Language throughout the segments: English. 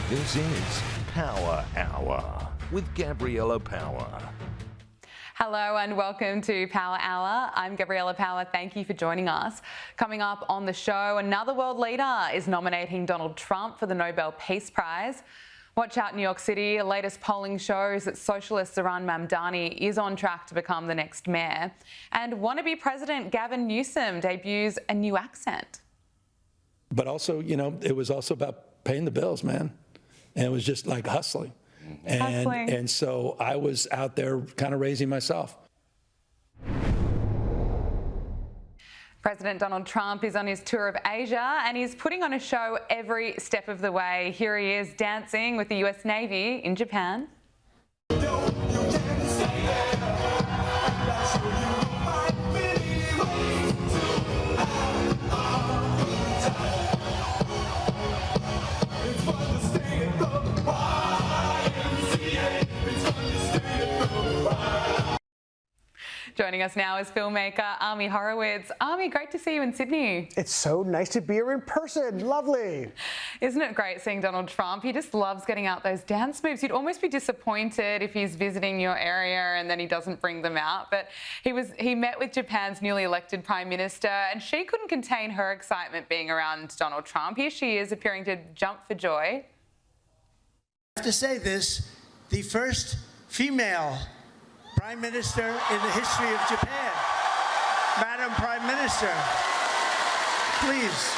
This is Power Hour with Gabriella Power. Hello and welcome to Power Hour. I'm Gabriella Power. Thank you for joining us. Coming up on the show, another world leader is nominating Donald Trump for the Nobel Peace Prize. Watch out, New York City. Latest polling shows that socialist Mandani is on track to become the next mayor. And wannabe President Gavin Newsom debuts a new accent. But also, it was also about paying the bills, man. And it was just like hustling. And so I was out there kind of raising myself. President Donald Trump is on his tour of Asia and he's putting on a show every step of the way. Here he is dancing with the US Navy in Japan. Joining us now is filmmaker Ami Horowitz. Ami, great to see you in Sydney. It's so nice to be here in person. Lovely. Isn't it great seeing Donald Trump? He just loves getting out those dance moves. You'd almost be disappointed if he's visiting your area and then he doesn't bring them out. But he met with Japan's newly elected Prime Minister and she couldn't contain her excitement being around Donald Trump. Here she is appearing to jump for joy. I have to say this, the first female Prime Minister in the history of Japan. Madam Prime Minister, please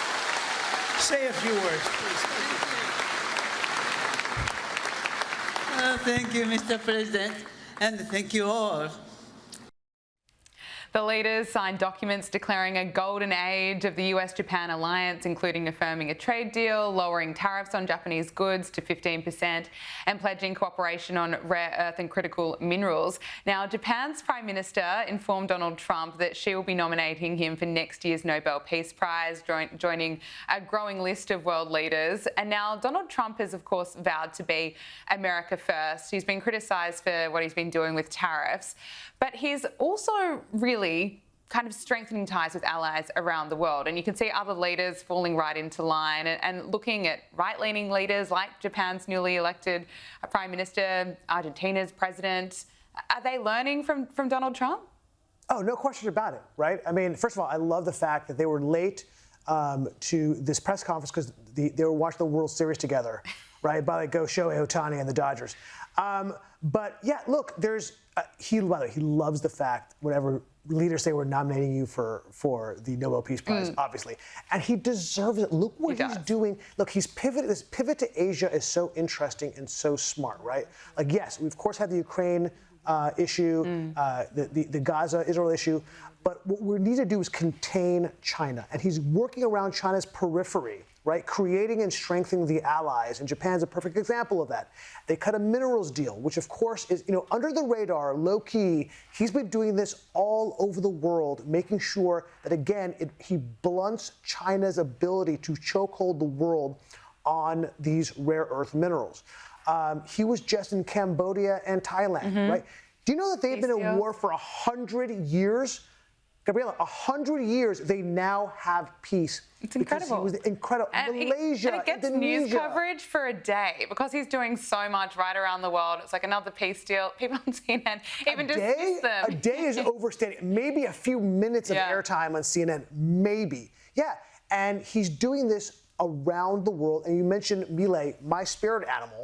say a few words, please. Thank you, Mr. President, and thank you all. The leaders signed documents declaring a golden age of the US-Japan alliance, including affirming a trade deal, lowering tariffs on Japanese goods to 15%, and pledging cooperation on rare earth and critical minerals. Now, Japan's Prime Minister informed Donald Trump that she will be nominating him for next year's Nobel Peace Prize, joining a growing list of world leaders. And now Donald Trump has, of course, vowed to be America first. He's been criticised for what he's been doing with tariffs, but he's also really kind of strengthening ties with allies around the world. And you can see other leaders falling right into line and looking at right-leaning leaders like Japan's newly elected Prime Minister, Argentina's president. Are they learning from Donald Trump? Oh, no question about it, right? I mean, first of all, I love the fact that they were late to this press conference because they were watching the World Series together, right? By like Shohei Ohtani and the Dodgers. But yeah, look, by the way, he loves the fact whatever leaders say we're nominating you for the Nobel Peace Prize, obviously. And he deserves it. Look what he's doing. Look, he's pivoted. This pivot to Asia is so interesting and so smart, right? Like, yes, we of course have the Ukraine issue, the Gaza-Israel issue, but what we need to do is contain China. And he's working around China's periphery, right? Creating and strengthening the allies. And Japan's a perfect example of that. They cut a minerals deal, which of course is, under the radar, low key. He's been doing this all over the world, making sure that, again, he blunts China's ability to chokehold the world on these rare earth minerals. He was just in Cambodia and Thailand, right? Do you know that they've been at war for 100 years? Gabriella, 100 years, they now have peace. It's incredible. He was incredible. And Malaysia, and it gets Indonesia. news coverage for a day because he's doing so much right around the world. It's like another peace deal. People on CNN even dismiss them. A day is overstated. Maybe a few minutes of airtime on CNN, maybe. Yeah, and he's doing this around the world. And you mentioned Milei, my spirit animal.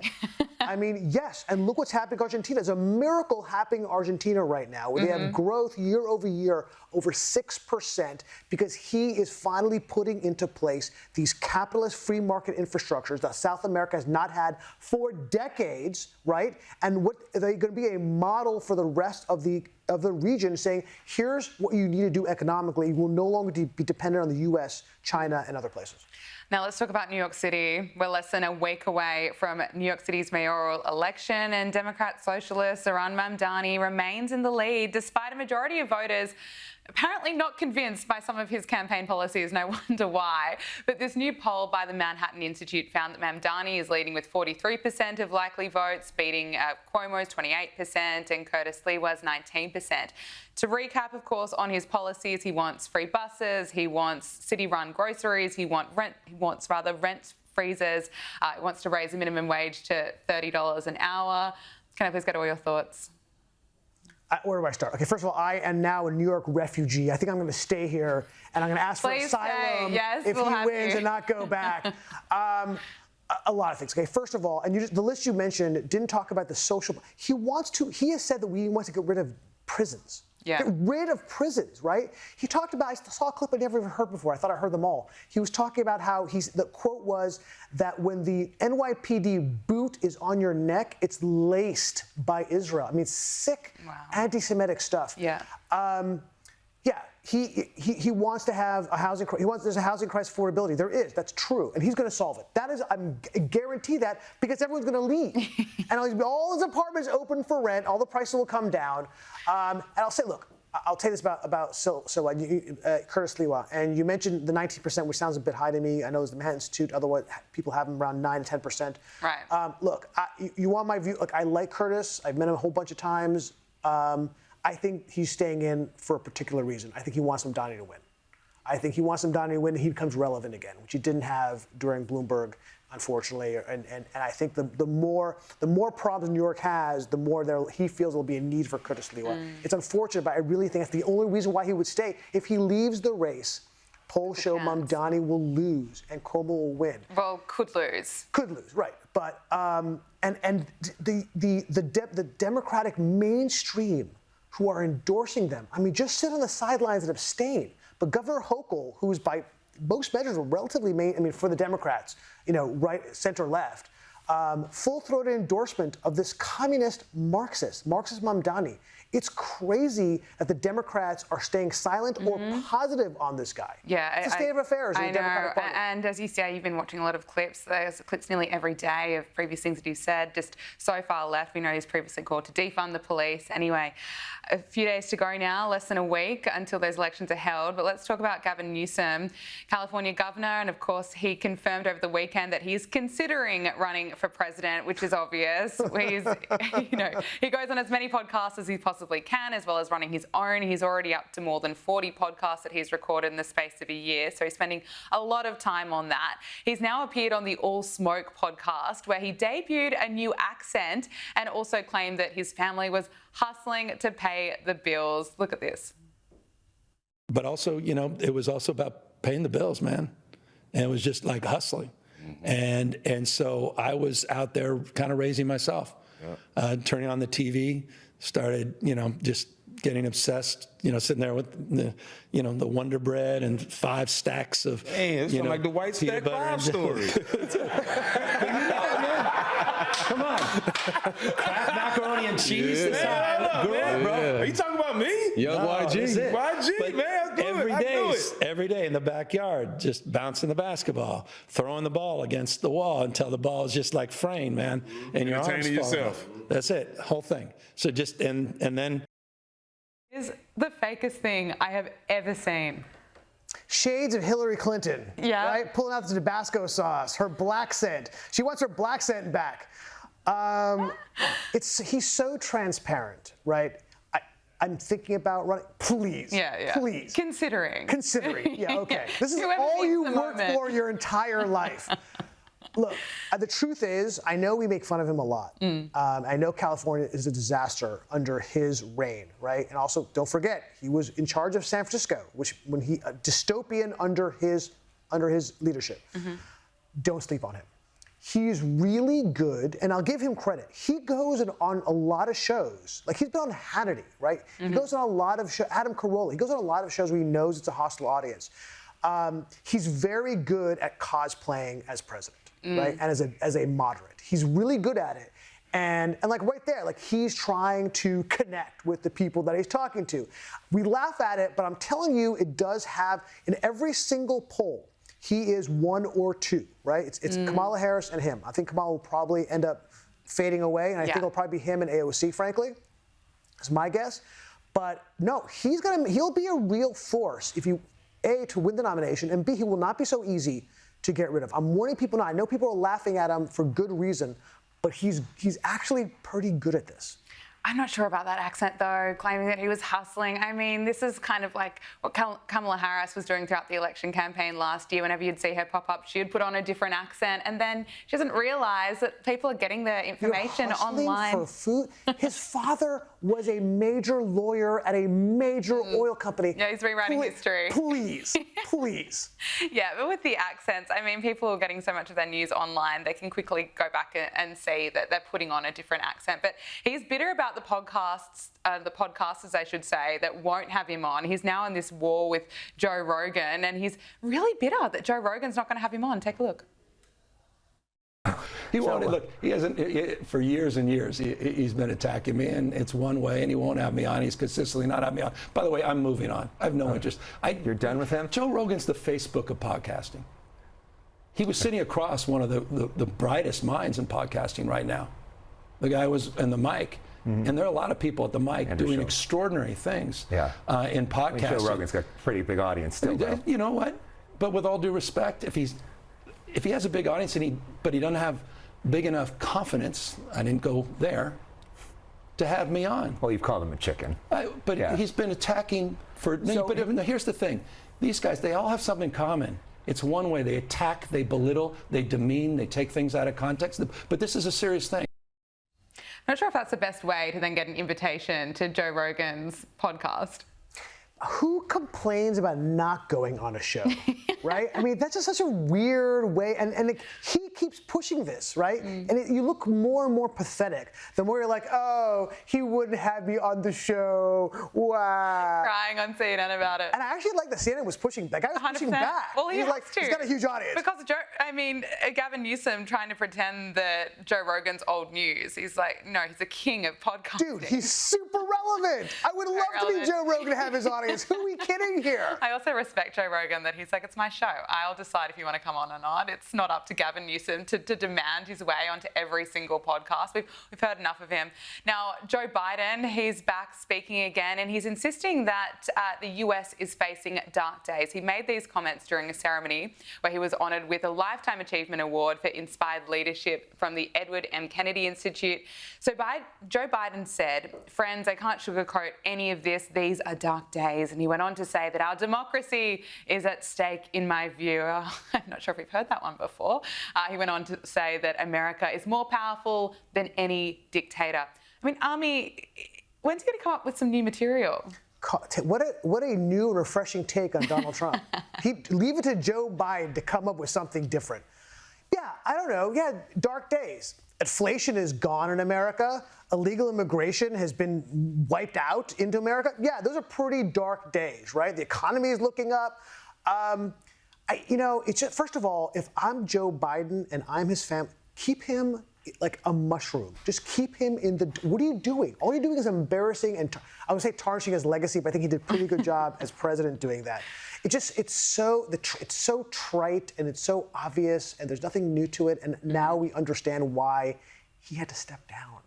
I mean, yes, and look what's happening in Argentina. There's a miracle happening in Argentina right now where they have growth year over year over 6% because he is finally putting into place these capitalist free market infrastructures that South America has not had for decades, right? And what are they going to be a model for the rest of the region, saying, here's what you need to do economically. You will no longer be dependent on the U.S., China, and other places. Now let's talk about New York City. We're less than a week away from New York City's mayoral election, and Democrat socialist Mandani remains in the lead despite a majority of voters apparently not convinced by some of his campaign policies. No wonder why. But this new poll by the Manhattan Institute found that Mandani is leading with 43% of likely votes, beating Cuomo's 28% and Curtis Lewa's 19%. To recap, of course, on his policies, he wants free buses, he wants city-run groceries, he wants rent freezers. He wants to raise the minimum wage to $30 an hour. Can I please get all your thoughts? Where do I start? Okay, first of all, I am now a New York refugee. I think I'm going to stay here, and I'm going to ask for asylum if he wins and not go back. A lot of things. Okay, first of all, and the list you mentioned didn't talk about the social. He has said that he wants to get rid of prisons. Yeah. Get rid of prisons, right? He talked about, I saw a clip I never even heard before. I thought I heard them all. He was talking about how the quote was that when the NYPD boot is on your neck, it's laced by Israel. I mean, sick anti-Semitic stuff. Yeah. He wants to have a housing crisis. There's a housing crisis affordability. There is. That's true. And he's going to solve it. I guarantee that because everyone's going to leave. And all his apartments open for rent. All the prices will come down. And I'll say, look, I'll tell you this about Curtis Lewa. And you mentioned the 19%, which sounds a bit high to me. I know it's the Manhattan Institute. Otherwise, people have them around 9 to 10%. Right. Look, you want my view? Look, I like Curtis. I've met him a whole bunch of times. I think he's staying in for a particular reason. I think he wants Mandani to win. I think he wants Mandani to win and he becomes relevant again, which he didn't have during Bloomberg, unfortunately. And I think the more problems New York has, the more he feels there will be a need for Curtis Lewa. It's unfortunate, but I really think that's the only reason why he would stay. If he leaves the race, polls show Mandani will lose and Cuomo will win. Well, could lose. Could lose, right. But the Democratic mainstream who are endorsing them. I mean, just sit on the sidelines and abstain. But Governor Hochul, who's by most measures relatively for the Democrats, right, center, left, full-throated endorsement of this communist Marxist Mamdani. It's crazy that the Democrats are staying silent or positive on this guy. Yeah, it's the state of affairs in the Democratic Party. And as you say, you've been watching a lot of clips. There's clips nearly every day of previous things that he's said, just so far left. We know he's previously called to defund the police. Anyway, a few days to go now, less than a week until those elections are held. But let's talk about Gavin Newsom, California governor. And of course, he confirmed over the weekend that he's considering running for president, which is obvious. He's, he goes on as many podcasts as he possibly can, as well as running his own. He's already up to more than 40 podcasts that he's recorded in the space of a year, so he's spending a lot of time on that. He's now appeared on the All Smoke podcast, where he debuted a new accent and also claimed that his family was hustling to pay the bills. Look at this. But also, it was also about paying the bills, man. And it was just like hustling. And so I was out there kind of raising myself, turning on the TV, started, just getting obsessed, sitting there with the Wonder Bread and 5 stacks of, it's like the White Stack 5 story. Come on. Kraft macaroni and cheese. Bro. Are you talking about me? Young YG. YG, man. Every day in the backyard, just bouncing the basketball, throwing the ball against the wall until the ball is just like fraying, man. And your arms fall off. That's it, whole thing. So just, and then. Is the fakest thing I have ever seen. Shades of Hillary Clinton, right? Pulling out the Tabasco sauce, her black scent. She wants her black scent back. He's so transparent, right? I'm thinking about running. Please, please. Considering. Yeah, okay. This is all you worked for your entire life. Look, the truth is, I know we make fun of him a lot. I know California is a disaster under his reign, right? And also, don't forget, he was in charge of San Francisco, dystopian under his leadership. Don't sleep on him. He's really good, and I'll give him credit. He goes on a lot of shows. Like, he's been on Hannity, right? He goes on a lot of shows. Adam Carolla. He goes on a lot of shows where he knows it's a hostile audience. He's very good at cosplaying as president, right? And as a moderate. He's really good at it. And like right there, like he's trying to connect with the people that he's talking to. We laugh at it, but I'm telling you, it does have, in every single poll, he is 1 or 2, right? It's Kamala Harris and him. I think Kamala will probably end up fading away, and I think it'll probably be him and AOC, frankly. That's my guess. But no, he'll be a real force if you, A, to win the nomination, and B, he will not be so easy to get rid of. I'm warning people now. I know people are laughing at him for good reason, but he's actually pretty good at this. I'm not sure about that accent, though, claiming that he was hustling. I mean, this is kind of like what Kamala Harris was doing throughout the election campaign last year. Whenever you'd see her pop up, she'd put on a different accent, and then she doesn't realise that people are getting their information You're hustling online. For food? His father was a major lawyer at a major oil company. Yeah, he's rewriting history. Please, please. Yeah, but with the accents, I mean, people are getting so much of their news online, they can quickly go back and see that they're putting on a different accent. But he's bitter about the podcasters, I should say, that won't have him on. He's now in this war with Joe Rogan, and he's really bitter that Joe Rogan's not going to have him on. Take a look. He won't. Look, he hasn't for years and years. He's been attacking me, and it's one way, and he won't have me on. He's consistently not having me on. By the way, I'm moving on. I have no interest. You're done with him? Joe Rogan's the Facebook of podcasting. He was sitting across one of the brightest minds in podcasting right now. The guy was in the mic. And there are a lot of people at the mic doing extraordinary things in podcasting. Joe Rogan's got a pretty big audience still, though. You know what? But with all due respect, if he has a big audience but he doesn't have big enough confidence, I didn't go there, to have me on. Well, you've called him a chicken. But he's been attacking for. But here's the thing: these guys, they all have something in common. It's one way. They attack, they belittle, they demean, they take things out of context. But this is a serious thing. I'm not sure if that's the best way to then get an invitation to Joe Rogan's podcast. Who complains about not going on a show, right? I mean, that's just such a weird way. And he keeps pushing this, right? And you look more and more pathetic the more you're like, oh, he wouldn't have me on the show. Wow. Crying on CNN about it. And I actually like that CNN was pushing. That guy was 100%. pushing back. Well, he's got a huge audience. Because Gavin Newsom trying to pretend that Joe Rogan's old news. He's like, no, he's a king of podcasting. Dude, he's super relevant. I would love to be Joe Rogan to have his audience. Who are we kidding here? I also respect Joe Rogan that he's like, it's my show. I'll decide if you want to come on or not. It's not up to Gavin Newsom to demand his way onto every single podcast. We've heard enough of him. Now, Joe Biden, he's back speaking again, and he's insisting that the US is facing dark days. He made these comments during a ceremony where he was honoured with a Lifetime Achievement Award for inspired leadership from the Edward M. Kennedy Institute. So Joe Biden said, friends, I can't sugarcoat any of this. These are dark days. And he went on to say that our democracy is at stake, in my view. I'm not sure if we've heard that one before. He went on to say that America is more powerful than any dictator. I mean, Army, when's he going to come up with some new material? What a new, refreshing take on Donald Trump. Leave it to Joe Biden to come up with something different. Yeah, I don't know. Yeah, dark days. Inflation is gone in America. Illegal immigration has been wiped out into America. Yeah, those are pretty dark days, right? The economy is looking up. It's just, first of all, if I'm Joe Biden and I'm his family, keep him like a mushroom. Just keep him in the. What are you doing? All you're doing is embarrassing and I would say tarnishing his legacy, but I think he did a pretty good job as president doing that. It's so trite and it's so obvious and there's nothing new to it. And now we understand why he had to step down.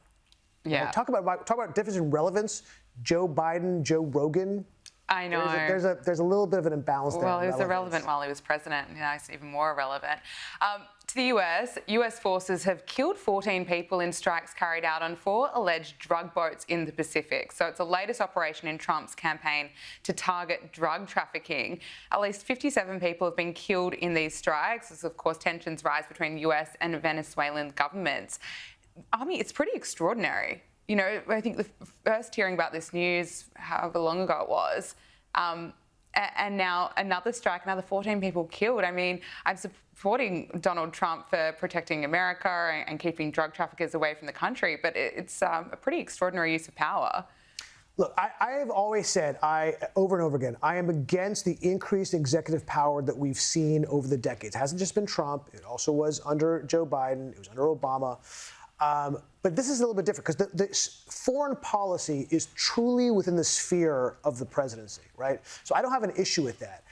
Yeah. Like, talk about difference in relevance. Joe Biden, Joe Rogan. I know. There's a little bit of an imbalance there. Well, he was irrelevant while he was president. Now he's even more irrelevant. To the US forces have killed 14 people in strikes carried out on 4 alleged drug boats in the Pacific. So it's the latest operation in Trump's campaign to target drug trafficking. At least 57 people have been killed in these strikes as, of course, tensions rise between US and Venezuelan governments. I mean, it's pretty extraordinary. You know, I think the first hearing about this news, however long ago it was, and now another strike, another 14 people killed. I mean, I'm supporting Donald Trump for protecting America and keeping drug traffickers away from the country, but it's a pretty extraordinary use of power. Look, I have always said, over and over again, I am against the increased executive power that we've seen over the decades. It hasn't just been Trump. It also was under Joe Biden. It was under Obama. But this is a little bit different because the foreign policy is truly within the sphere of the presidency, right? So I don't have an issue with that.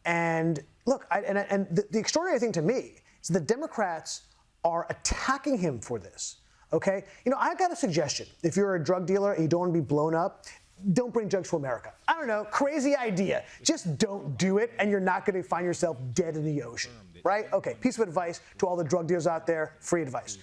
And look, the extraordinary thing to me is the Democrats are attacking him for this, okay? You know, I've got a suggestion. If you're a drug dealer and you don't want to be blown up, don't bring drugs to America. I don't know, crazy idea. Just don't do it and you're not going to find yourself dead in the ocean. right? Okay, piece of advice to all the drug dealers out there, free advice.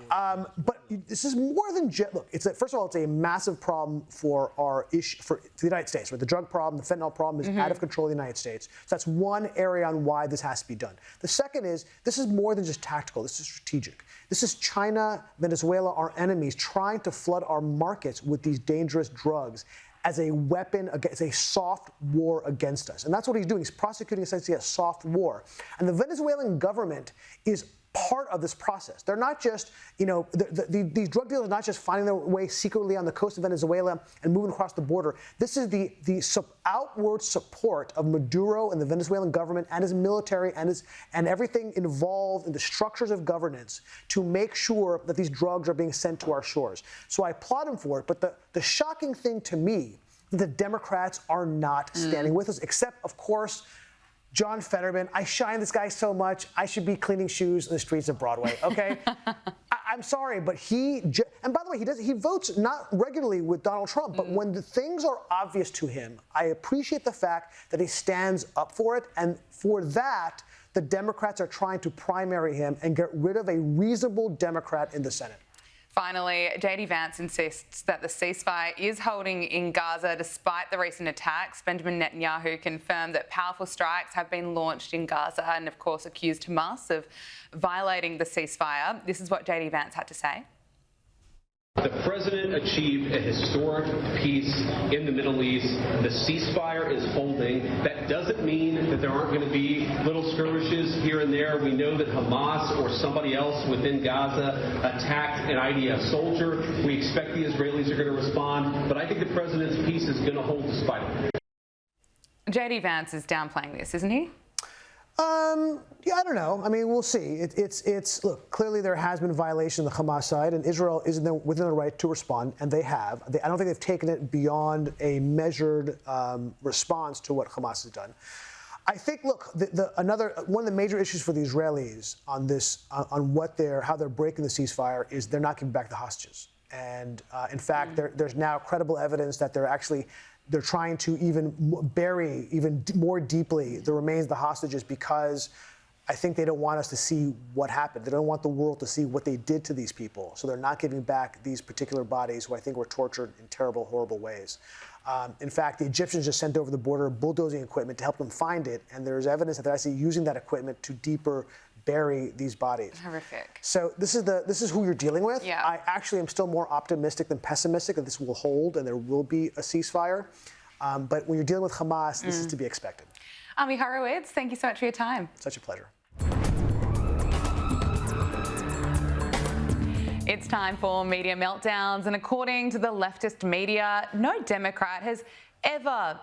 But this is more than just, look, first of all, it's a massive problem for the United States, right? The drug problem, the fentanyl problem is out of control in the United States. So that's one area on why this has to be done. The second is, this is more than just tactical, this is strategic. This is China, Venezuela, our enemies, trying to flood our markets with these dangerous drugs as a weapon, as a soft war against us. And that's what he's doing. He's prosecuting essentially a soft war. And the Venezuelan government is part of this process. They're not just, these drug dealers are not just finding their way secretly on the coast of Venezuela and moving across the border. This is the outward support of Maduro and the Venezuelan government and his military and everything involved in the structures of governance to make sure that these drugs are being sent to our shores. So I applaud him for it. But the shocking thing to me, the Democrats are not standing with us, except, of course, John Fetterman. I shine this guy so much. I should be cleaning shoes in the streets of Broadway, okay? I'm sorry, but and by the way, he votes not regularly with Donald Trump, but when the things are obvious to him, I appreciate the fact that he stands up for it. And for that, the Democrats are trying to primary him and get rid of a reasonable Democrat in the Senate. Finally, JD Vance insists that the ceasefire is holding in Gaza despite the recent attacks. Benjamin Netanyahu confirmed that powerful strikes have been launched in Gaza and, of course, accused Hamas of violating the ceasefire. This is what JD Vance had to say. The president achieved a historic peace in the Middle East. The ceasefire is holding. That doesn't mean that there aren't going to be little skirmishes here and there. We know that Hamas or somebody else within Gaza attacked an IDF soldier. We expect the Israelis are going to respond. But I think the president's peace is going to hold despite it. JD Vance is downplaying this, isn't he? Yeah, I don't know. I mean, we'll see. It's look, clearly there has been a violation on the Hamas side, and Israel is within the right to respond, and they have. I don't think they've taken it beyond a measured response to what Hamas has done. I think, look, one of the major issues for the Israelis on this, on how they're breaking the ceasefire is they're not giving back the hostages. And in fact, there's now credible evidence that they're trying to even bury even more deeply the remains of the hostages because I think they don't want us to see what happened. They don't want the world to see what they did to these people. So they're not giving back these particular bodies who I think were tortured in terrible, horrible ways. In fact, the Egyptians just sent over the border bulldozing equipment to help them find it. And there's evidence that they're actually using that equipment to deeper bury these bodies. Horrific. So this is who you're dealing with. Yeah. I actually am still more optimistic than pessimistic that this will hold and there will be a ceasefire. But when you're dealing with Hamas, this is to be expected. Ami Horowitz, thank you so much for your time. Such a pleasure. It's time for media meltdowns, and according to the leftist media, no Democrat has ever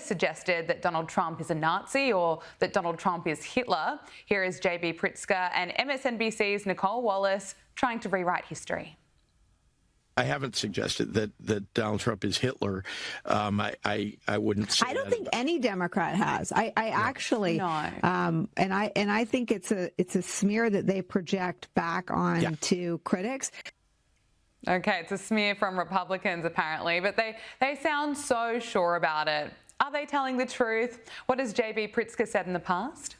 suggested that Donald Trump is a Nazi or that Donald Trump is Hitler. Here is JB Pritzker and MSNBC's Nicole Wallace trying to rewrite history. I haven't suggested that Donald Trump is Hitler. I wouldn't say I don't think any Democrat has. I actually no. And I think it's a smear that they project back on to critics. Okay, it's a smear from Republicans apparently, but they sound so sure about it. Are they telling the truth? What has JB Pritzker said in the past?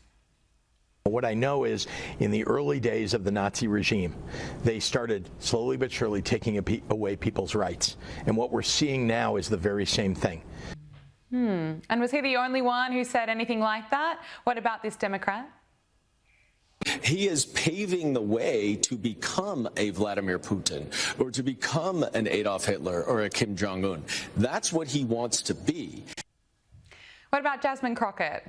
What I know is in the early days of the Nazi regime, they started slowly but surely taking away people's rights. And what we're seeing now is the very same thing. And was he the only one who said anything like that? What about this Democrat? He is paving the way to become a Vladimir Putin or to become an Adolf Hitler or a Kim Jong-un. That's what he wants to be. What about Jasmine Crockett?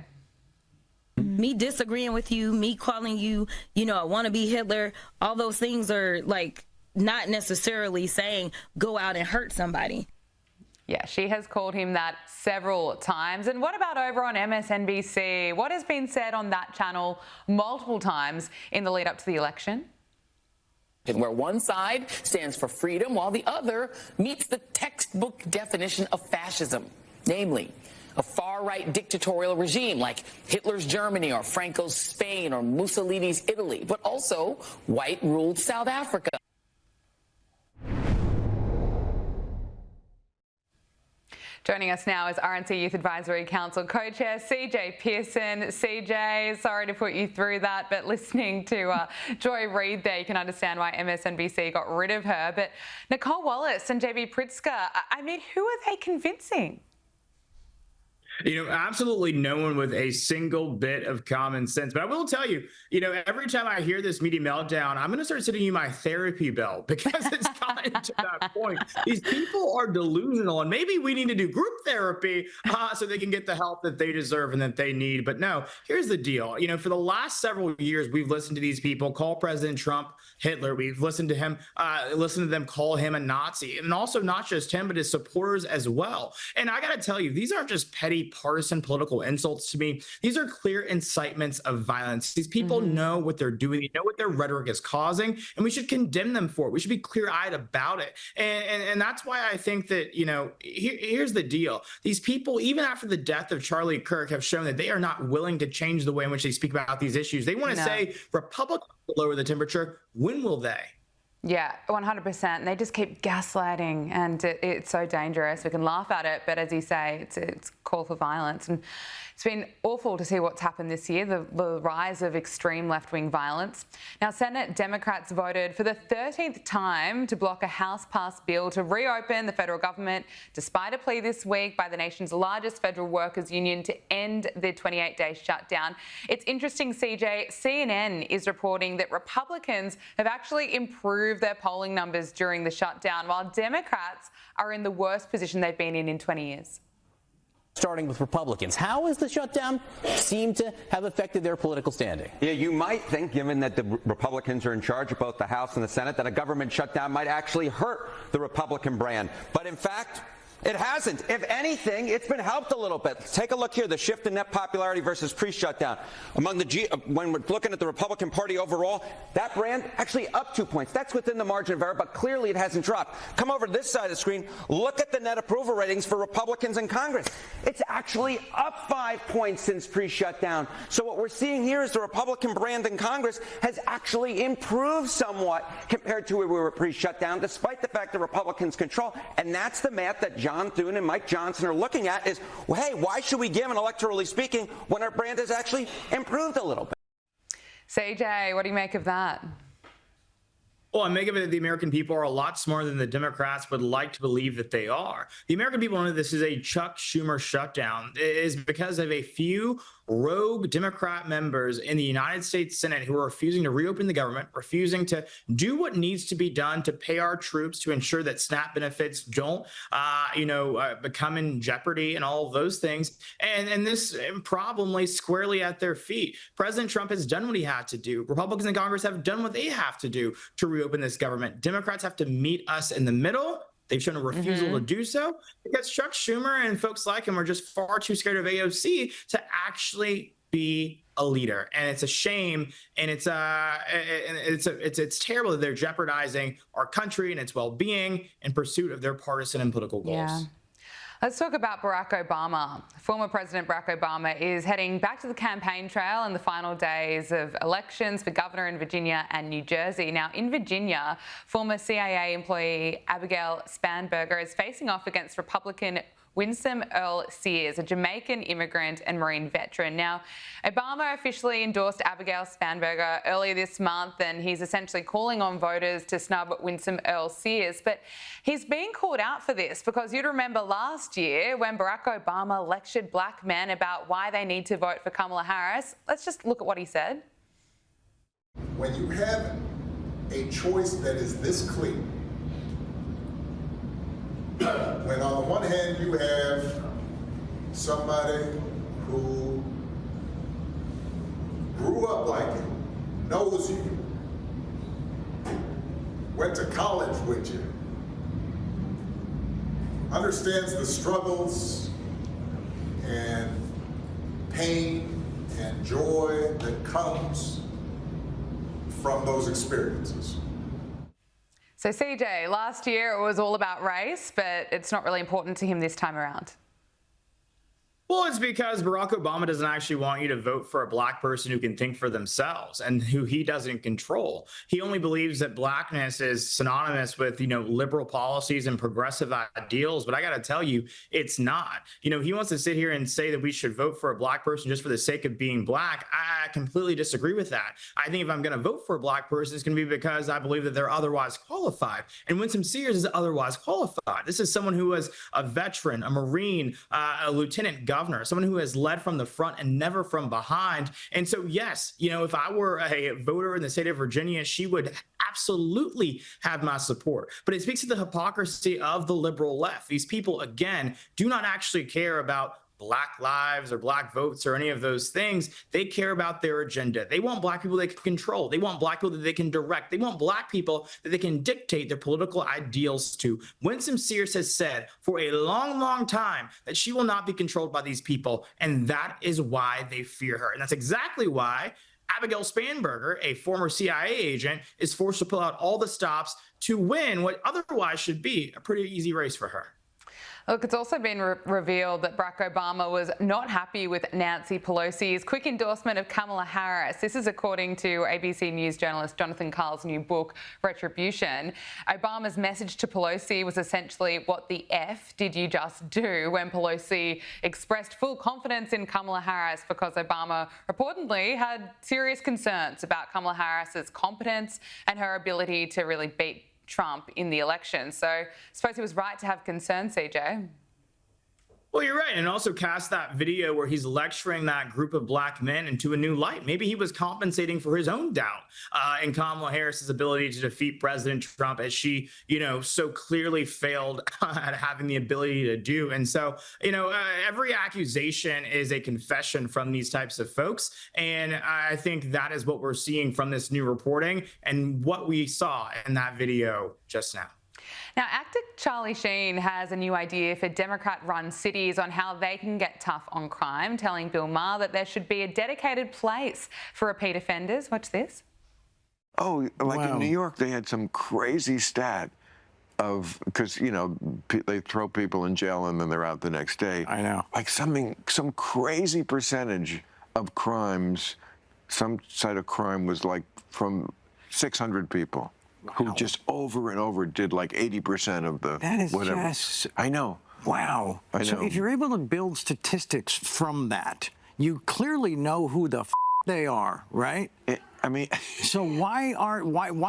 Me disagreeing with you, me calling you, I want to be Hitler, all those things are like not necessarily saying go out and hurt somebody. Yeah, she has called him that several times. And what about over on MSNBC? What has been said on that channel multiple times in the lead up to the election? Where one side stands for freedom while the other meets the textbook definition of fascism, namely a far-right dictatorial regime like Hitler's Germany or Franco's Spain or Mussolini's Italy, but also white-ruled South Africa. Joining us now is RNC Youth Advisory Council co-chair CJ Pearson. CJ, sorry to put you through that, but listening to Joy Reid there, you can understand why MSNBC got rid of her. But Nicole Wallace and JB Pritzker, I mean, who are they convincing? You know, absolutely no one with a single bit of common sense. But I will tell you, you know, every time I hear this media meltdown, I'm going to start sending you my therapy bill because it's gotten to that point. These people are delusional, and maybe we need to do group therapy so they can get the help that they deserve and that they need. But no, here's the deal. You know, for the last several years, we've listened to these people call President Trump Hitler. We've listened to him, them call him a Nazi, and also not just him, but his supporters as well. And I got to tell you, these aren't just petty partisan political insults to me. These are clear incitements of violence. These people know what they're doing. They know what their rhetoric is causing, and we should condemn them for it. We should be clear-eyed about it. And that's why I think that, you know, here's the deal. These people, even after the death of Charlie Kirk, have shown that they are not willing to change the way in which they speak about these issues. They want to say Republicans will lower the temperature. When will they? Yeah, 100%. And they just keep gaslighting, and it's so dangerous. We can laugh at it, but as you say, it's call for violence. And it's been awful to see what's happened this year, the rise of extreme left-wing violence. Now, Senate Democrats voted for the 13th time to block a House-passed bill to reopen the federal government, despite a plea this week by the nation's largest federal workers' union to end the 28-day shutdown. It's interesting, CJ, CNN is reporting that Republicans have actually improved their polling numbers during the shutdown, while Democrats are in the worst position they've been in 20 years. Starting with Republicans, how has the shutdown seemed to have affected their political standing? Yeah, you might think, given that the Republicans are in charge of both the House and the Senate, that a government shutdown might actually hurt the Republican brand. But in fact, it hasn't. If anything, it's been helped a little bit. Take a look here, the shift in net popularity versus pre-shutdown. When we're looking at the Republican Party overall, that brand actually up 2 points. That's within the margin of error, but clearly it hasn't dropped. Come over to this side of the screen. Look at the net approval ratings for Republicans in Congress. It's actually up 5 points since pre-shutdown. So what we're seeing here is the Republican brand in Congress has actually improved somewhat compared to where we were pre-shutdown, despite the fact that Republicans control. And that's the math that John Thune and Mike Johnson are looking at is, well, hey, why should we give, and electorally speaking, when our brand has actually improved a little bit? CJ, what do you make of that? Well, I make of it that the American people are a lot smarter than the Democrats would like to believe that they are. The American people know this is a Chuck Schumer shutdown. It is because of a few rogue Democrat members in the United States Senate who are refusing to reopen the government, refusing to do what needs to be done to pay our troops, to ensure that SNAP benefits don't, become in jeopardy and all of those things. And this problem lays squarely at their feet. President Trump has done what he had to do. Republicans in Congress have done what they have to do to reopen this government. Democrats have to meet us in the middle. They've shown a refusal to do so because Chuck Schumer and folks like him are just far too scared of AOC to actually be a leader. And it's a shame, and it's terrible that they're jeopardizing our country and its well-being in pursuit of their partisan and political goals. Yeah. Let's talk about Barack Obama. Former President Barack Obama is heading back to the campaign trail in the final days of elections for governor in Virginia and New Jersey. Now, in Virginia, former CIA employee Abigail Spanberger is facing off against Republican Winsome Earl Sears, a Jamaican immigrant and Marine veteran. Now, Obama officially endorsed Abigail Spanberger earlier this month, and he's essentially calling on voters to snub Winsome Earl Sears. But he's being called out for this because you'd remember last year when Barack Obama lectured black men about why they need to vote for Kamala Harris. Let's just look at what he said. When you have a choice that is this clear, when on the one hand you have somebody who grew up like you, knows you, went to college with you, understands the struggles and pain and joy that comes from those experiences. So CJ, last year it was all about race, but it's not really important to him this time around. Well, it's because Barack Obama doesn't actually want you to vote for a black person who can think for themselves and who he doesn't control. He only believes that blackness is synonymous with, liberal policies and progressive ideals. But I got to tell you, it's not. He wants to sit here and say that we should vote for a black person just for the sake of being black. I completely disagree with that. I think if I'm going to vote for a black person, it's going to be because I believe that they're otherwise qualified. And Winsome Sears is otherwise qualified. This is someone who was a veteran, a Marine, a lieutenant governor, someone who has led from the front and never from behind. And so, yes, if I were a voter in the state of Virginia, she would absolutely have my support. But it speaks to the hypocrisy of the liberal left. These people, again, do not actually care about black lives or black votes or any of those things. They care about their agenda. They want black people they can control. They want black people that they can direct. They want black people that they can dictate their political ideals to. Winsome Sears has said for a long, long time that she will not be controlled by these people. And that is why they fear her. And that's exactly why Abigail Spanberger, a former CIA agent, is forced to pull out all the stops to win what otherwise should be a pretty easy race for her. Look, it's also been revealed that Barack Obama was not happy with Nancy Pelosi's quick endorsement of Kamala Harris. This is according to ABC News journalist Jonathan Karl's new book, Retribution. Obama's message to Pelosi was essentially, what the F did you just do, when Pelosi expressed full confidence in Kamala Harris because Obama reportedly had serious concerns about Kamala Harris's competence and her ability to really beat Trump in the election. So I suppose he was right to have concerns, CJ. Well, you're right. And also cast that video where he's lecturing that group of black men into a new light. Maybe he was compensating for his own doubt in Kamala Harris's ability to defeat President Trump, as she, so clearly failed at having the ability to do. And so, every accusation is a confession from these types of folks. And I think that is what we're seeing from this new reporting and what we saw in that video just now. Now, actor Charlie Sheen has a new idea for Democrat-run cities on how they can get tough on crime, telling Bill Maher that there should be a dedicated place for repeat offenders. Watch this. Oh, like in New York, they had some crazy stat of, because, they throw people in jail and then they're out the next day. I know. Like some crazy percentage of crimes, some side of crime was like from 600 people. Wow. Who just over and over did like 80% of the that is whatever. Just, I know. Wow. I know. So if you're able to build statistics from that, you clearly know who the they are, right? So why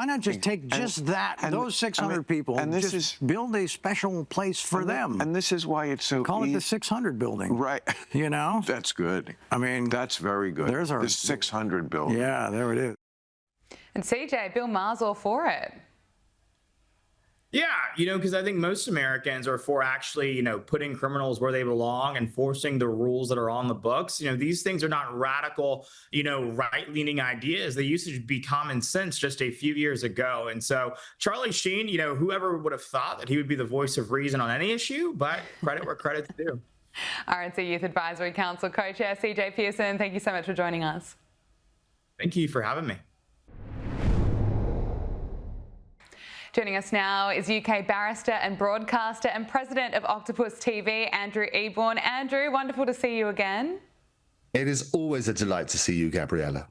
not just take just those 600 people and just build a special place for them? And this is why it's so call it the 600 building. Right. That's good. That's very good. There's our the 600 building. Yeah, there it is. And CJ, Bill Maher's all for it. Yeah, because I think most Americans are for actually, putting criminals where they belong, enforcing the rules that are on the books. These things are not radical, right-leaning ideas. They used to be common sense just a few years ago. And so Charlie Sheen, whoever would have thought that he would be the voice of reason on any issue, but credit where credit's due. RNC Youth Advisory Council co-chair CJ Pearson, thank you so much for joining us. Thank you for having me. Joining us now is UK barrister and broadcaster and president of Octopus TV, Andrew Eborn. Andrew, wonderful to see you again. It is always a delight to see you, Gabriella.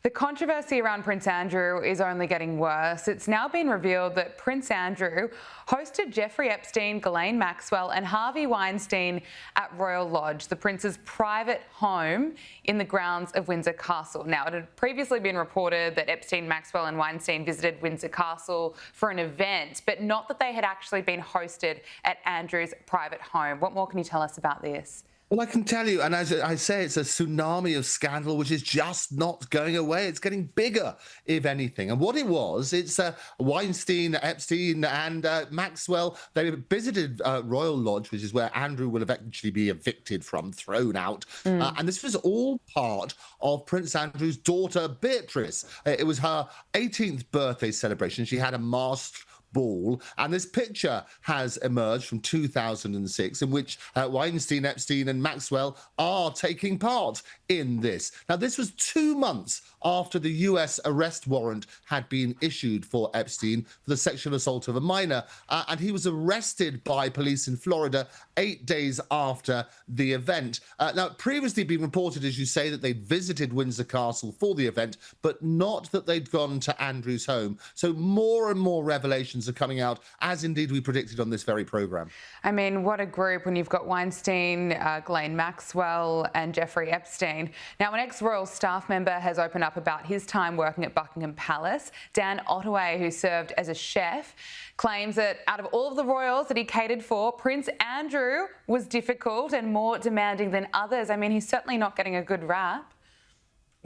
The controversy around Prince Andrew is only getting worse. It's now been revealed that Prince Andrew hosted Jeffrey Epstein, Ghislaine Maxwell and Harvey Weinstein at Royal Lodge, the Prince's private home in the grounds of Windsor Castle. Now, it had previously been reported that Epstein, Maxwell and Weinstein visited Windsor Castle for an event, but not that they had actually been hosted at Andrew's private home. What more can you tell us about this? Well, I can tell you, and as I say, it's a tsunami of scandal which is just not going away. It's getting bigger, if anything. And what it was, it's Weinstein, Epstein, and Maxwell. They visited Royal Lodge, which is where Andrew will eventually be evicted from, thrown out. And this was all part of Prince Andrew's daughter, Beatrice. It was her 18th birthday celebration. She had a masked ball. And this picture has emerged from 2006 in which Weinstein, Epstein and Maxwell are taking part in this. Now, this was 2 months after the US arrest warrant had been issued for Epstein for the sexual assault of a minor. And he was arrested by police in Florida 8 days after the event. Now, it previously been reported, as you say, that they'd visited Windsor Castle for the event, but not that they'd gone to Andrew's home. So more and more revelations are coming out, as indeed we predicted on this very programme. I mean, what a group when you've got Weinstein, Ghislaine Maxwell and Jeffrey Epstein. Now, an ex-royal staff member has opened up about his time working at Buckingham Palace. Dan Ottaway, who served as a chef, claims that out of all of the royals that he catered for, Prince Andrew was difficult and more demanding than others. I mean, he's certainly not getting a good rap.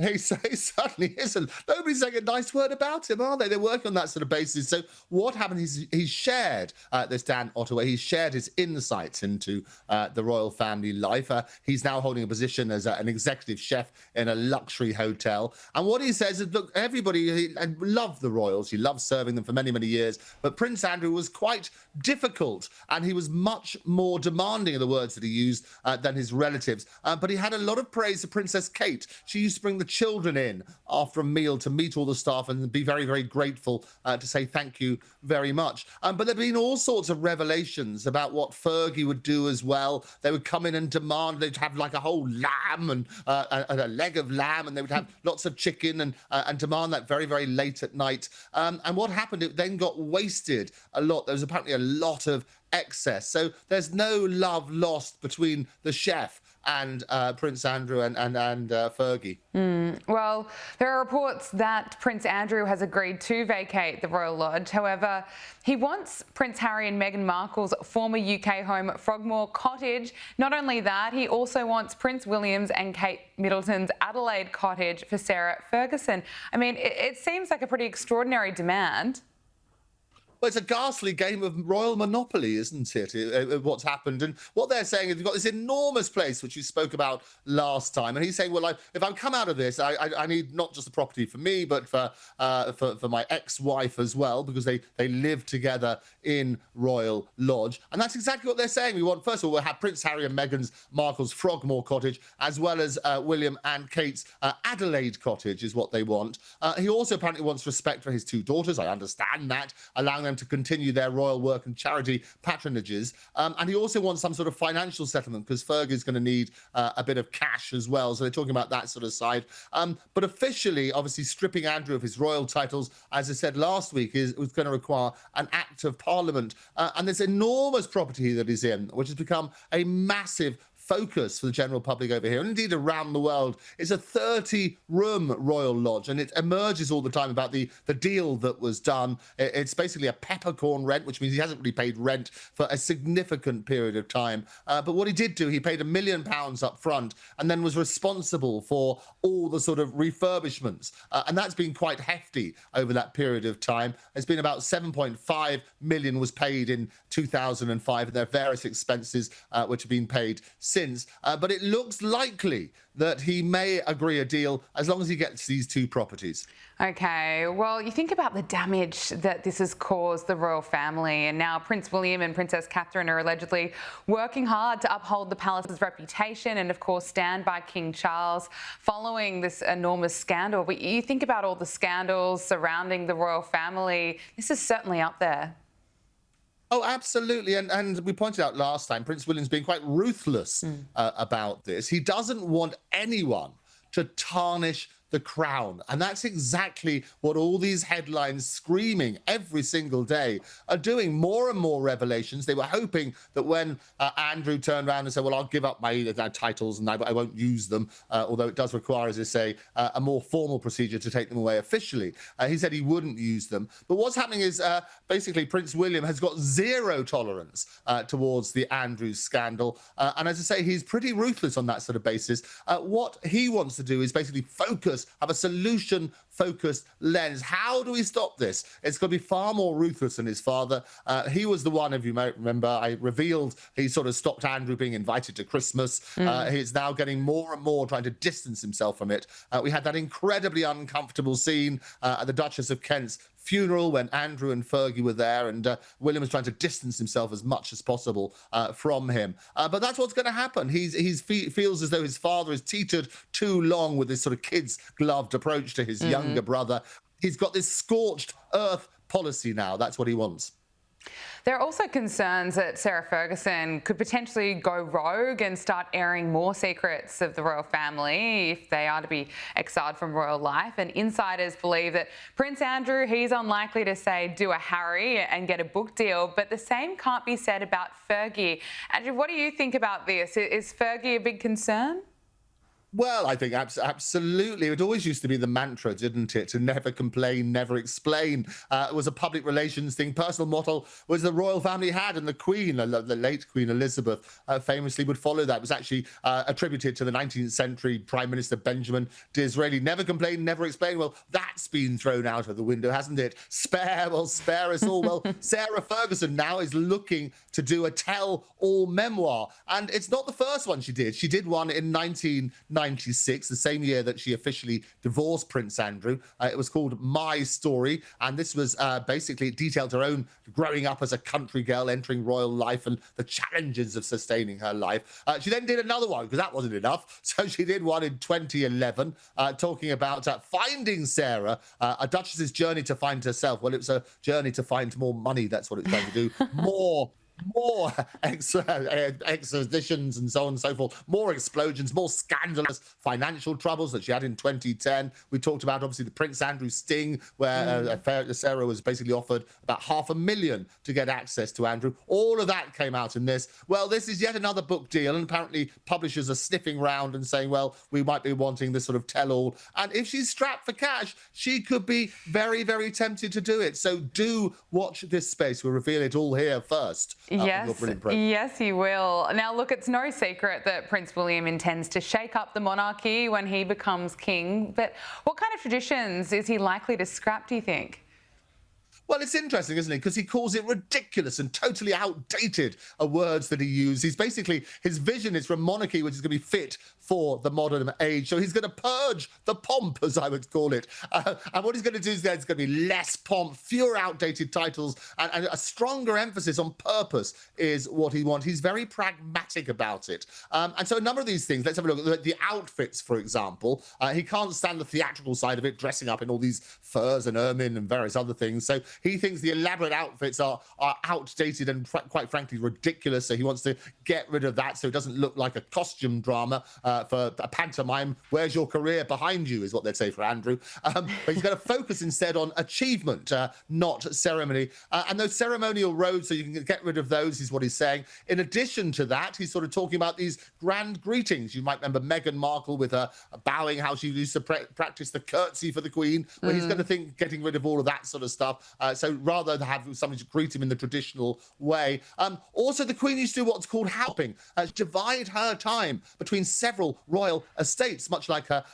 He certainly isn't. Nobody's saying a nice word about him, are they? They're working on that sort of basis. So what happened is he's shared, this Dan Ottaway, he's shared his insights into the royal family life. He's now holding a position as an executive chef in a luxury hotel. And what he says is, look, everybody loved the royals. He loved serving them for many, many years. But Prince Andrew was quite difficult, and he was much more demanding of the words that he used than his relatives. But he had a lot of praise for Princess Kate. She used to bring the children in after a meal to meet all the staff and be very, very grateful to say thank you very much. But there have been all sorts of revelations about what Fergie would do as well. They would come in and demand, they'd have like a whole lamb and a leg of lamb, and they would have lots of chicken and demand that very, very late at night. And what happened, it then got wasted a lot. There was apparently a lot of excess. So there's no love lost between the chef and Prince Andrew and Fergie. Well, there are reports that Prince Andrew has agreed to vacate the Royal Lodge. However, he wants Prince Harry and Meghan Markle's former UK home, Frogmore Cottage. Not only that, he also wants Prince William's and Kate Middleton's Adelaide Cottage for Sarah Ferguson. I mean, it seems like a pretty extraordinary demand. Well, it's a ghastly game of royal monopoly, isn't it, what's happened? And what they're saying is you've got this enormous place, which you spoke about last time. And he's saying, well, if I come out of this, I need not just the property for me, but for my ex-wife as well, because they live together in Royal Lodge. And that's exactly what they're saying. We want, first of all, we'll have Prince Harry and Meghan Markle's Frogmore Cottage, as well as William and Kate's Adelaide Cottage is what they want. He also apparently wants respect for his two daughters. I understand that, allowing them to continue their royal work and charity patronages. And he also wants some sort of financial settlement, because Fergie's going to need a bit of cash as well. So they're talking about that sort of side. But officially, obviously, stripping Andrew of his royal titles, as I said last week, was going to require an act of parliament. And this enormous property that he's in, which has become a massive focus for the general public over here, and indeed around the world, is a 30-room Royal Lodge, and it emerges all the time about the deal that was done. It's basically a peppercorn rent, which means he hasn't really paid rent for a significant period of time. But what he did do, he paid £1 million up front and then was responsible for all the sort of refurbishments. And that's been quite hefty over that period of time. It's been about 7.5 million was paid in 2005, and there are various expenses which have been paid since. But it looks likely that he may agree a deal as long as he gets these two properties. Okay, well, you think about the damage that this has caused the royal family, and now Prince William and Princess Catherine are allegedly working hard to uphold the palace's reputation and, of course, stand by King Charles following this enormous scandal. But you think about all the scandals surrounding the royal family, this is certainly up there. Oh, absolutely. And we pointed out last time, Prince William's being quite ruthless about this. He doesn't want anyone to tarnish the crown. And that's exactly what all these headlines screaming every single day are doing. More and more revelations. They were hoping that when Andrew turned around and said, well, I'll give up my titles and I won't use them, although it does require, as I say, a more formal procedure to take them away officially. He said he wouldn't use them. But what's happening is basically Prince William has got zero tolerance towards the Andrews scandal. And as I say, he's pretty ruthless on that sort of basis. What he wants to do is basically have a solution-focused lens. How do we stop this? It's going to be far more ruthless than his father. He was the one, if you may remember, I revealed he sort of stopped Andrew being invited to Christmas. He's now getting more and more trying to distance himself from it. We had that incredibly uncomfortable scene at the Duchess of Kent's funeral when Andrew and Fergie were there, and William was trying to distance himself as much as possible from him. But that's what's going to happen. He feels as though his father has teetered too long with this sort of kids-gloved approach to his younger brother. He's got this scorched earth policy now. That's what he wants. There are also concerns that Sarah Ferguson could potentially go rogue and start airing more secrets of the royal family if they are to be exiled from royal life. And insiders believe that Prince Andrew, he's unlikely to, say, do a Harry and get a book deal, but the same can't be said about Fergie. Andrew, what do you think about this? Is Fergie a big concern? Well, I think absolutely. It always used to be the mantra, didn't it? To never complain, never explain. It was a public relations thing. Personal motto was the royal family had, and the Queen, the late Queen Elizabeth, famously would follow that. It was actually attributed to the 19th century Prime Minister Benjamin Disraeli. Never complain, never explain. Well, that's been thrown out of the window, hasn't it? Spare us all. Well, Sarah Ferguson now is looking to do a tell-all memoir. And it's not the first one she did. She did one in 1996, the same year that she officially divorced Prince Andrew. It was called My Story, and this was basically detailed her own growing up as a country girl, entering royal life, and the challenges of sustaining her life. She then did another one, because that wasn't enough, so she did one in 2011, talking about finding Sarah, a duchess's journey to find herself. Well, it was a journey to find more money. That's what it's trying to do. More extraditions and so on and so forth, more explosions, more scandalous financial troubles that she had in 2010. We talked about, obviously, the Prince Andrew sting, where Sarah was basically offered about $500,000 to get access to Andrew. All of that came out in this. Well, this is yet another book deal, and apparently publishers are sniffing round and saying, well, we might be wanting this sort of tell-all. And if she's strapped for cash, she could be very, very tempted to do it. So do watch this space. We'll reveal it all here first. Yes, you will. Now, look, it's no secret that Prince William intends to shake up the monarchy when he becomes king. But what kind of traditions is he likely to scrap, do you think? Well, it's interesting, isn't it? Because he calls it ridiculous and totally outdated words that he used. He's basically, his vision is for a monarchy which is going to be fit for the modern age. So he's going to purge the pomp, as I would call it. And what he's going to do is there's going to be less pomp, fewer outdated titles, and a stronger emphasis on purpose is what he wants. He's very pragmatic about it. And so a number of these things, let's have a look at the outfits, for example. He can't stand the theatrical side of it, dressing up in all these furs and ermine and various other things. So he thinks the elaborate outfits are outdated and quite frankly ridiculous. So he wants to get rid of that so it doesn't look like a costume drama for a pantomime. Where's your career behind you is what they'd say for Andrew. But he's going to focus instead on achievement, not ceremony. And those ceremonial robes, so you can get rid of those, is what he's saying. In addition to that, he's sort of talking about these grand greetings. You might remember Meghan Markle with her bowing, how she used to practice the curtsy for the Queen. Well, he's going to think getting rid of all of that sort of stuff. So rather than have somebody to greet him in the traditional way. Also, the Queen used to do what's called hopping, divide her time between several royal estates, much like her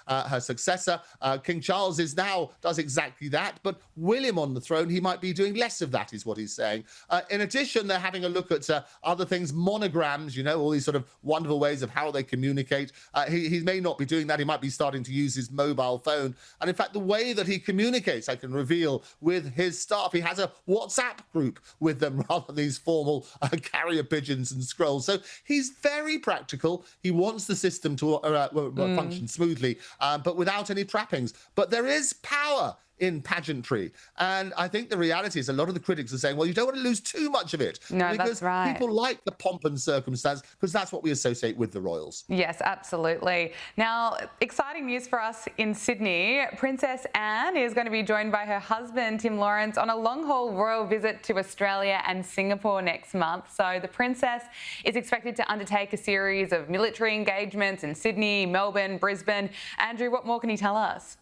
successor. King Charles does exactly that, but William on the throne, he might be doing less of that, is what he's saying. In addition, they're having a look at other things, monograms, all these sort of wonderful ways of how they communicate. He may not be doing that. He might be starting to use his mobile phone. And in fact, the way that he communicates, I can reveal, with his staff, he has a WhatsApp group with them rather than these formal carrier pigeons and scrolls. So he's very practical. He wants the system to function smoothly, but without any trappings. But there is power in pageantry. And I think the reality is a lot of the critics are saying, well, you don't want to lose too much of it. No, because that's right. People like the pomp and circumstance because that's what we associate with the royals. Yes, absolutely. Now, exciting news for us in Sydney. Princess Anne is going to be joined by her husband, Tim Lawrence, on a long-haul royal visit to Australia and Singapore next month. So the princess is expected to undertake a series of military engagements in Sydney, Melbourne, Brisbane. Andrew, what more can you tell us?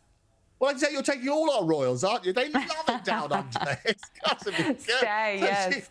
Well, I'd say you're taking all our royals, aren't you? They love it down under there. It's got to be good. Stay, yes.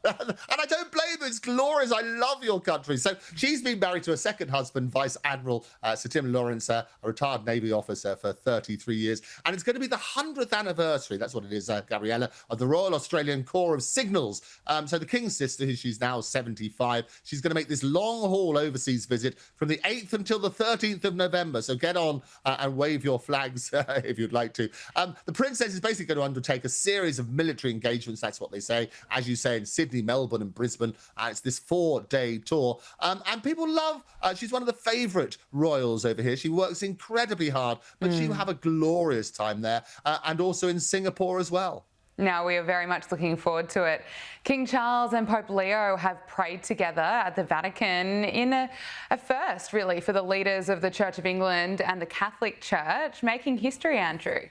And I don't blame them. It's glorious. I love your country. So she's been married to a second husband, Vice Admiral Sir Tim Lawrence, a retired Navy officer for 33 years. And it's going to be the 100th anniversary, that's what it is, Gabriella, of the Royal Australian Corps of Signals. So the King's sister, who she's now 75, she's going to make this long-haul overseas visit from the 8th until the 13th of November. So get on and wave your flags if you'd like to. The Princess is basically going to undertake a series of military engagements, that's what they say, as you say, in Sydney, Melbourne and Brisbane. It's this 4-day tour. And people love, she's one of the favourite royals over here. She works incredibly hard, but she will have a glorious time there, and also in Singapore as well. Now, we are very much looking forward to it. King Charles and Pope Leo have prayed together at the Vatican in a first, really, for the leaders of the Church of England and the Catholic Church, making history, Andrew.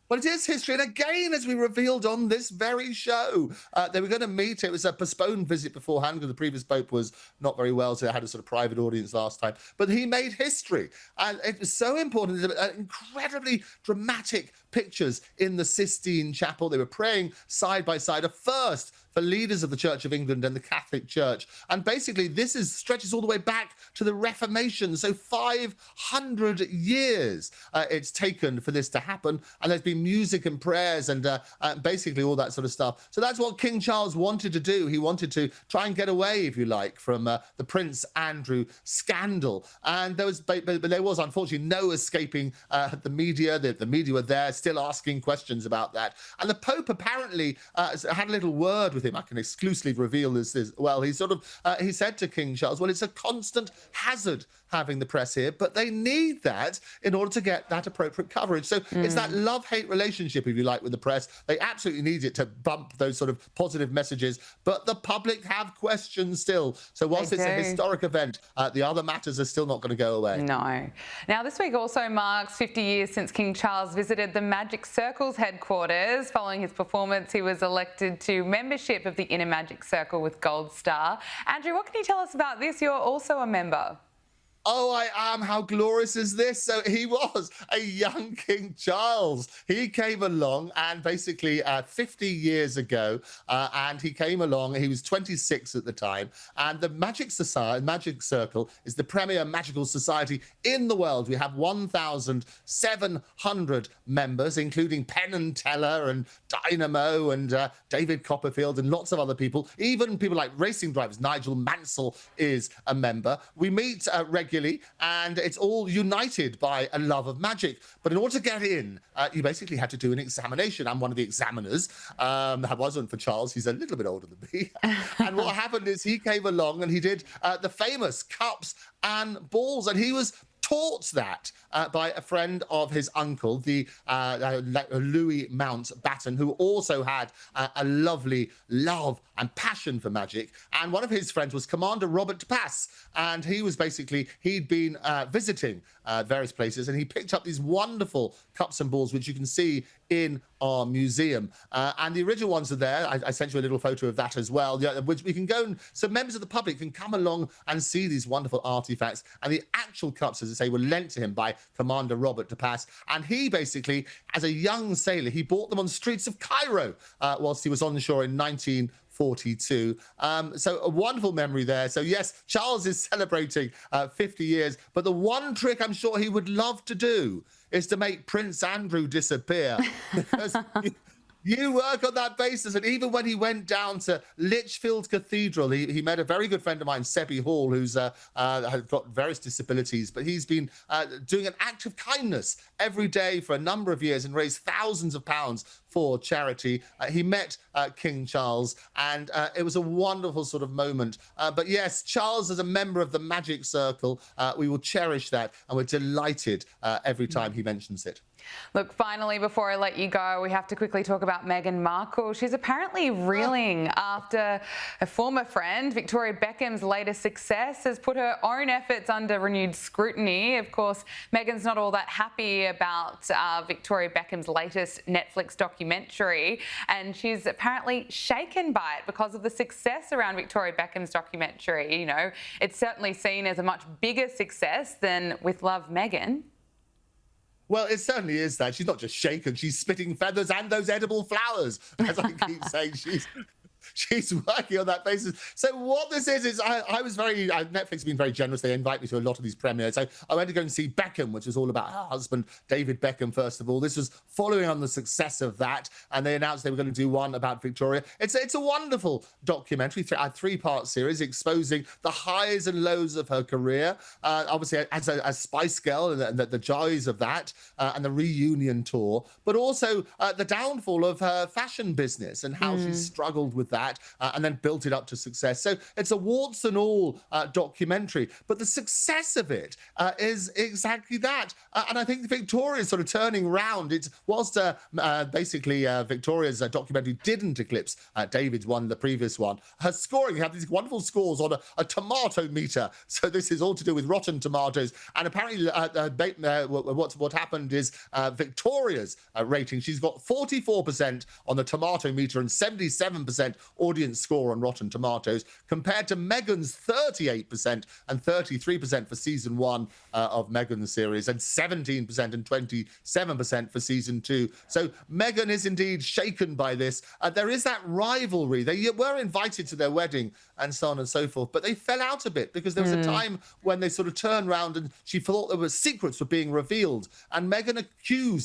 Well, it is history. And again, as we revealed on this very show, they were going to meet. It was a postponed visit beforehand because the previous Pope was not very well, so they had a sort of private audience last time. But he made history. And it was so important. Incredibly dramatic pictures in the Sistine Chapel. They were praying side by side, a first for leaders of the Church of England and the Catholic Church. And basically, this stretches all the way back to the Reformation. So 500 years it's taken for this to happen. And there's been music and prayers and basically all that sort of stuff. So that's what King Charles wanted to do. He wanted to try and get away, if you like, from the Prince Andrew scandal. And there was unfortunately no escaping the media. The media were there still asking questions about that. And the Pope apparently had a little word with him. I can exclusively reveal this as well. He he said to King Charles, well, it's a constant hazard having the press here, but they need that in order to get that appropriate coverage. So it's that love-hate relationship, if you like, with the press. They absolutely need it to bump those sort of positive messages, but the public have questions still. So whilst it's a historic event, the other matters are still not going to go away. No. Now, this week also marks 50 years since King Charles visited the Magic Circle's headquarters. Following his performance, he was elected to membership of the Inner Magic Circle with Gold Star. Andrew, what can you tell us about this? You're also a member. Oh, I am. How glorious is this? So he was a young King Charles. He came along and basically 50 years ago, and he came along, he was 26 at the time, and the Magic Circle is the premier magical society in the world. We have 1,700 members, including Penn and Teller and Dynamo and David Copperfield and lots of other people. Even people like racing drivers. Nigel Mansell is a member. We meet regularly, and it's all united by a love of magic. But in order to get in, you basically had to do an examination. I'm one of the examiners. That wasn't for Charles. He's a little bit older than me. And what happened is he came along and he did the famous cups and balls, and he was taught that by a friend of his uncle, the Louis Mountbatten, who also had a lovely love and passion for magic. And one of his friends was Commander Robert Tapas, and he'd been visiting various places, and he picked up these wonderful cups and balls, which you can see in our museum. And the original ones are there. I sent you a little photo of that as well, which we can go and, so members of the public can come along and see these wonderful artifacts. And the actual cups, as I say, were lent to him by Commander Robert Tapas. And he basically, as a young sailor, he bought them on the streets of Cairo whilst he was on shore in 1942. So a wonderful memory there. So yes, Charles is celebrating 50 years, but the one trick I'm sure he would love to do is to make Prince Andrew disappear. Because you work on that basis. And even when he went down to Lichfield Cathedral, he met a very good friend of mine, Sebi Hall, who's has got various disabilities, but he's been doing an act of kindness every day for a number of years and raised thousands of pounds for charity. He met King Charles, and it was a wonderful sort of moment. But yes, Charles is a member of the Magic Circle. We will cherish that, and we're delighted every time he mentions it. Look, finally, before I let you go, we have to quickly talk about Meghan Markle. She's apparently reeling after a former friend, Victoria Beckham's latest success, has put her own efforts under renewed scrutiny. Of course, Meghan's not all that happy about Victoria Beckham's latest Netflix documentary, and she's apparently shaken by it because of the success around Victoria Beckham's documentary. You know, it's certainly seen as a much bigger success than With Love, Meghan. Well, it certainly is that. She's not just shaken, she's spitting feathers and those edible flowers, as I keep saying. she's working on that basis. So what this is I was very, Netflix has been very generous. They invite me to a lot of these premieres. So I went to go and see Beckham, which was all about her husband, David Beckham, first of all. This was following on the success of that. And they announced they were going to do one about Victoria. It's a wonderful documentary, a three-part series exposing the highs and lows of her career. Obviously, as a Spice Girl and the joys of that and the reunion tour, but also the downfall of her fashion business and how she struggled with that and then built it up to success. So it's a warts and all documentary, but the success of it is exactly that. And I think Victoria's sort of turning round. It's whilst basically Victoria's documentary didn't eclipse David's one, the previous one, her scoring, you have these wonderful scores on a tomato meter. So this is all to do with Rotten Tomatoes. And apparently what happened is Victoria's rating, she's got 44% on the tomato meter and 77% audience score on Rotten Tomatoes, compared to Meghan's 38% and 33% for season 1 of Meghan's series, and 17% and 27% for season 2. So Meghan is indeed shaken by this. There is that rivalry. They were invited to their wedding and so on and so forth, but they fell out a bit because there was a time when they sort of turned around and she thought there were secrets were being revealed. And Meghan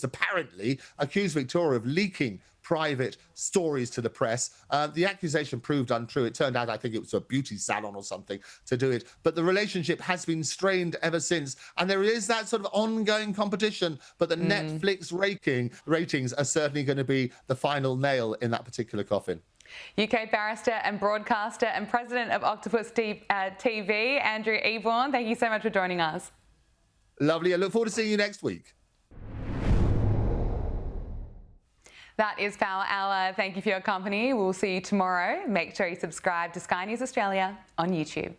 apparently accused Victoria of leaking private stories to the press. The accusation proved untrue. It turned out, I think it was a beauty salon or something to do it. But the relationship has been strained ever since. And there is that sort of ongoing competition. But the Netflix ratings are certainly going to be the final nail in that particular coffin. UK barrister and broadcaster and president of Octopus TV, Andrew Eborn, thank you so much for joining us. Lovely. I look forward to seeing you next week. That is Power Hour. Thank you for your company. We'll see you tomorrow. Make sure you subscribe to Sky News Australia on YouTube.